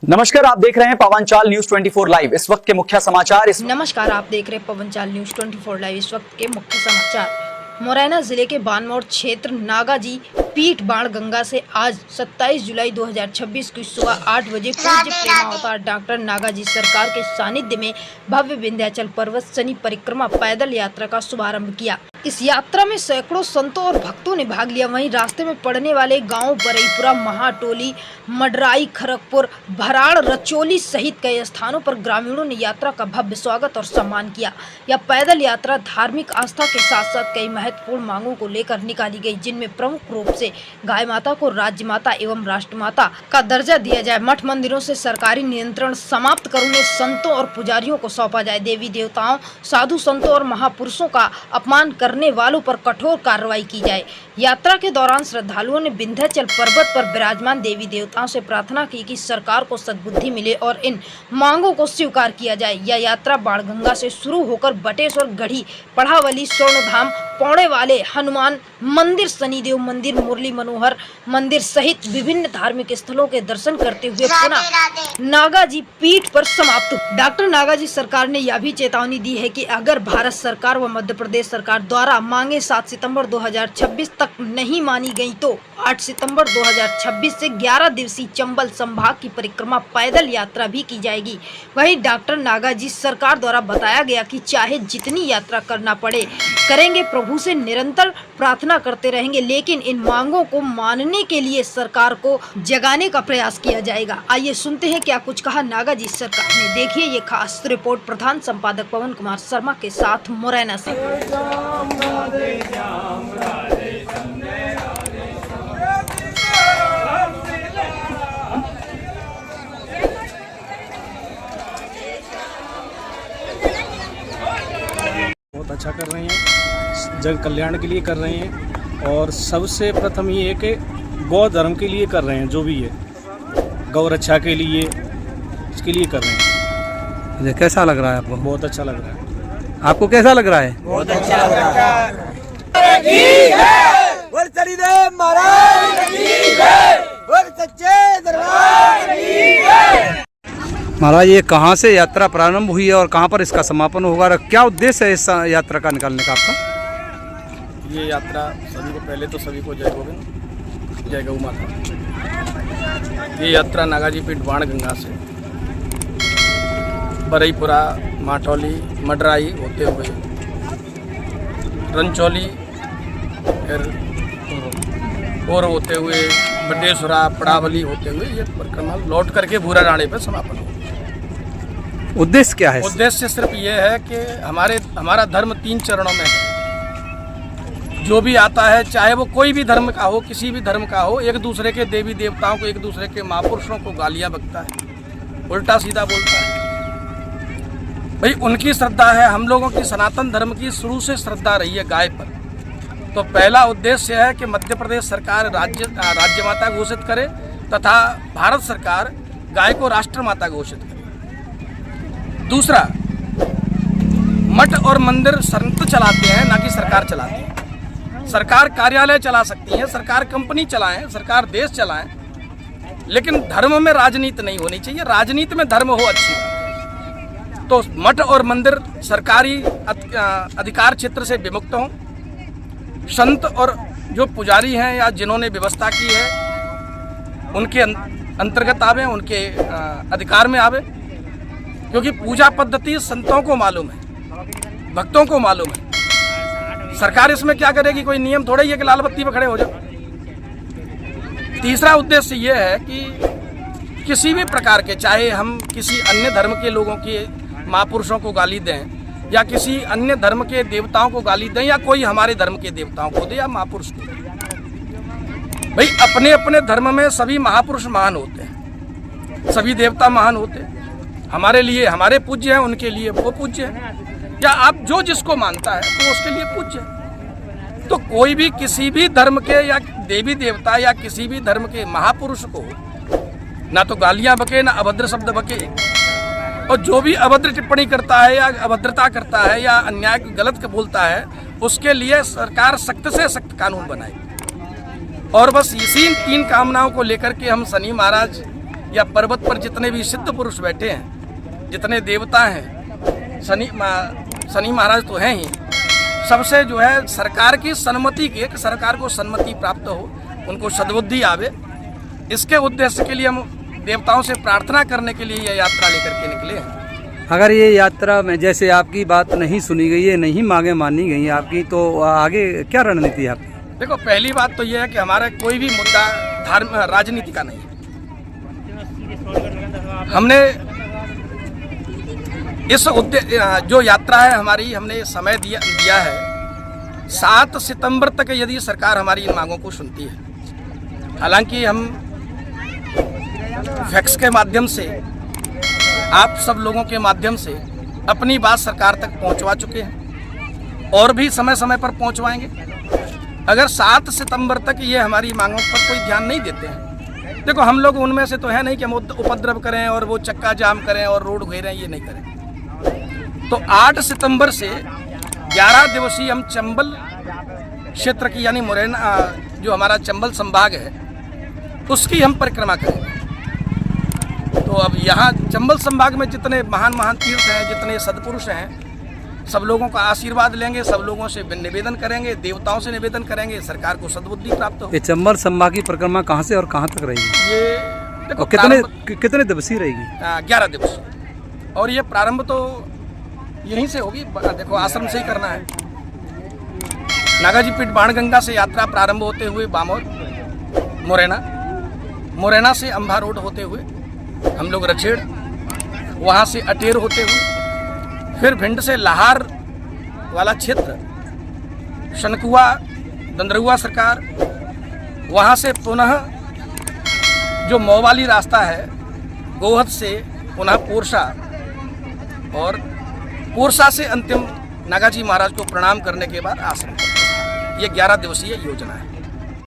नमस्कार, आप देख रहे हैं पवनचाल न्यूज 24 लाइव। इस वक्त के मुख्य समाचार नमस्कार, आप देख रहे हैं पवनचाल न्यूज 24 लाइव। इस वक्त के मुख्य समाचार। मुरैना जिले के बानमोड़ क्षेत्र नागाजी पीठ बाणगंगा से आज 27 जुलाई 2026 की सुबह 8 बजे पूज्य प्रेमावतार डॉक्टर नागाजी सरकार के सानिध्य में भव्य विंध्याचल पर्वत शनि परिक्रमा पैदल यात्रा का शुभारंभ किया। इस यात्रा में सैकड़ों संतों और भक्तों ने भाग लिया। वहीं रास्ते में पड़ने वाले गांव बरईपुरा, महाटोली, मडराई, खरगपुर, भराड़, रचोली सहित कई स्थानों पर ग्रामीणों ने यात्रा का भव्य स्वागत और सम्मान किया। यह पैदल यात्रा धार्मिक आस्था के साथ साथ कई महत्वपूर्ण मांगों को लेकर निकाली गई, जिनमें प्रमुख रूप से गाय माता को राज्य माता एवं राष्ट्र माता का दर्जा दिया जाए, मठ मंदिरों से सरकारी नियंत्रण समाप्त कर उन्हें संतों और पुजारियों को सौंपा जाए, देवी देवताओं, साधु संतों और महापुरुषों का अपमान करने वालों पर कठोर कार्रवाई की जाए। यात्रा के दौरान श्रद्धालुओं ने विंध्याचल पर्वत पर विराजमान देवी देवताओं से प्रार्थना की कि सरकार को सद्बुद्धि मिले और इन मांगों को स्वीकार किया जाए। यह यात्रा बाणगंगा से शुरू होकर बटेश्वर, गढ़ी, पढ़ावली, स्वर्णधाम, पौड़े वाले हनुमान मंदिर, शनिदेव मंदिर, मुरली मनोहर मंदिर सहित विभिन्न धार्मिक स्थलों के दर्शन करते हुए पुनः नागाजी पीठ पर समाप्त हुई। डॉक्टर नागाजी सरकार ने यह भी चेतावनी दी है कि अगर भारत सरकार व मध्य प्रदेश सरकार द्वारा मांगे 7 सितंबर 2026 तक नहीं मानी गई तो 8 सितंबर 2026 से 11 दिवसीय चंबल संभाग की परिक्रमा पैदल यात्रा भी की जाएगी। वहीं डॉक्टर नागाजी सरकार द्वारा बताया गया कि चाहे जितनी यात्रा करना पड़े करेंगे, प्रभु से निरंतर प्रार्थना करते रहेंगे, लेकिन इन मांगों को मानने के लिए सरकार को जगाने का प्रयास किया जाएगा। आइए सुनते हैं क्या कुछ कहा नागाजी सरकार ने। देखिए ये खास रिपोर्ट प्रधान संपादक पवन कुमार शर्मा के साथ मुरैना से। बहुत अच्छा कर रहे हैं, जन कल्याण के लिए कर रहे हैं और सबसे प्रथम ये है कि गौ धर्म के लिए कर रहे हैं। जो भी है गौ रक्षा के लिए, इसके लिए कर रहे हैं। ये कैसा लग रहा है आपको? बहुत अच्छा लग रहा है। आपको कैसा लग रहा है? बहुत अच्छा लग रहा है। बोल शनिदेव महाराज की जय, बोल सच्चे दरबार की जय। महाराज, ये कहाँ से यात्रा प्रारंभ हुई है और कहाँ पर इसका समापन होगा और क्या उद्देश्य है इस यात्रा का निकालने का आपका? ये यात्रा सभी को, पहले तो सभी को जय गोविंद, जय गौ माता। ये यात्रा नागाजी पीठ बाणगंगा से बरईपुरा, माटौली, मडराई होते हुए रंचौली और होते हुए बटेश्वरा, पड़ावली होते हुए ये परिक्रमा लौट करके भूरा राणे पर समापन हो। उद्देश्य क्या है? उद्देश्य सिर्फ ये है कि हमारा धर्म 3 चरणों में है। जो भी आता है, चाहे वो कोई भी धर्म का हो, किसी भी धर्म का हो, एक दूसरे के देवी देवताओं को, एक दूसरे के महापुरुषों को गालियां बकता है, उल्टा सीधा बोलता है। भाई उनकी श्रद्धा है, हम लोगों की सनातन धर्म की शुरू से श्रद्धा रही है गाय पर। तो पहला उद्देश्य है कि मध्य प्रदेश सरकार राज्य माता घोषित करे तथा भारत सरकार गाय को राष्ट्र माता घोषित करे। दूसरा, मठ और मंदिर संत चलाते हैं, ना कि सरकार चलाती है। सरकार कार्यालय चला सकती है, सरकार कंपनी चलाएं, सरकार देश चलाएं, लेकिन धर्म में राजनीति नहीं होनी चाहिए। राजनीति में धर्म हो अच्छी बात। तो मठ और मंदिर सरकारी अधिकार क्षेत्र से विमुक्त हों, संत और जो पुजारी हैं या जिन्होंने व्यवस्था की है उनके अंतर्गत आवे, उनके अधिकार में आवे, क्योंकि पूजा पद्धति संतों को मालूम है, भक्तों को मालूम है। सरकार इसमें क्या करेगी? कोई नियम थोड़ा ही है कि लाल बत्ती पर खड़े हो जाओ। तीसरा उद्देश्य ये है कि किसी भी प्रकार के, चाहे हम किसी अन्य धर्म के लोगों के महापुरुषों को गाली दें या किसी अन्य धर्म के देवताओं को गाली दें या कोई हमारे धर्म के देवताओं को दे या महापुरुष को दे, भाई अपने अपने धर्म में सभी महापुरुष महान होते हैं, सभी देवता महान होते हैं। हमारे लिए हमारे पूज्य हैं, उनके लिए वो पूज्य है, या आप जो जिसको मानता है तो उसके लिए पूज्य है। तो कोई भी किसी भी धर्म के या देवी देवता या किसी भी धर्म के महापुरुष को ना तो गालियां बके, ना अभद्र शब्द बके, और जो भी अभद्र टिप्पणी करता है या अभद्रता करता है या अन्याय गलत बोलता है, उसके लिए सरकार सख्त से सख्त कानून बनाए। और बस इसी 3 कामनाओं को लेकर के हम शनि महाराज या पर्वत पर जितने भी सिद्ध पुरुष बैठे हैं, जितने देवता हैं, शनि महाराज तो हैं ही, सबसे जो है सरकार की सम्मति की, कि सरकार को सम्मति प्राप्त हो, उनको सद्बुद्धि आवे, इसके उद्देश्य के लिए हम देवताओं से प्रार्थना करने के लिए यह यात्रा लेकर के निकले हैं। अगर ये यात्रा में जैसे आपकी बात नहीं सुनी गई है, नहीं मांगे मानी गई आपकी, तो आगे क्या रणनीति है आपकी? देखो, पहली बात तो यह है कि हमारा कोई भी मुद्दा राजनीति का नहीं है। हमने इस जो यात्रा है हमारी, हमने समय दिया है 7 सितंबर तक, यदि सरकार हमारी इन मांगों को सुनती है। हालांकि हम फैक्स के माध्यम से, आप सब लोगों के माध्यम से अपनी बात सरकार तक पहुंचवा चुके हैं और भी समय समय पर पहुंचवाएंगे। अगर 7 सितंबर तक ये हमारी मांगों पर कोई ध्यान नहीं देते हैं, देखो हम लोग उनमें से तो है नहीं कि हम उपद्रव करें और वो चक्का जाम करें और रोड घेरें, ये नहीं करें। तो 8 सितंबर से 11 दिवसीय हम चंबल क्षेत्र की, यानी मुरैना जो हमारा चंबल संभाग है, उसकी हम परिक्रमा करेंगे। तो अब यहाँ चंबल संभाग में जितने महान तीर्थ हैं, जितने सदपुरुष हैं, सब लोगों का आशीर्वाद लेंगे, सब लोगों से निवेदन करेंगे, देवताओं से निवेदन करेंगे, सरकार को सद्बुद्धि प्राप्त हो। ये चंबल संभाग की परिक्रमा कहाँ से और कहाँ तक रहेगी? ये देखो, और कितने दिवसीय रहेगी? 11 दिवस। और ये प्रारंभ तो यहीं से होगी, देखो आश्रम से ही करना है। नागाजी पीठ बाणगंगा से यात्रा प्रारंभ होते हुए बामोर, मुरैना से अंबा रोड होते हुए हम लोग रछेड़, वहाँ से अटेर होते हुए, फिर भिंड से लाहार वाला क्षेत्र, शनकुआ, दंदरुआ सरकार, वहाँ से पुनः जो मौवाली रास्ता है, गोहद से पुनः पोरसा, और पोरसा से अंतिम नागाजी महाराज को प्रणाम करने के बाद आश्रम। ये 11 दिवसीय योजना है।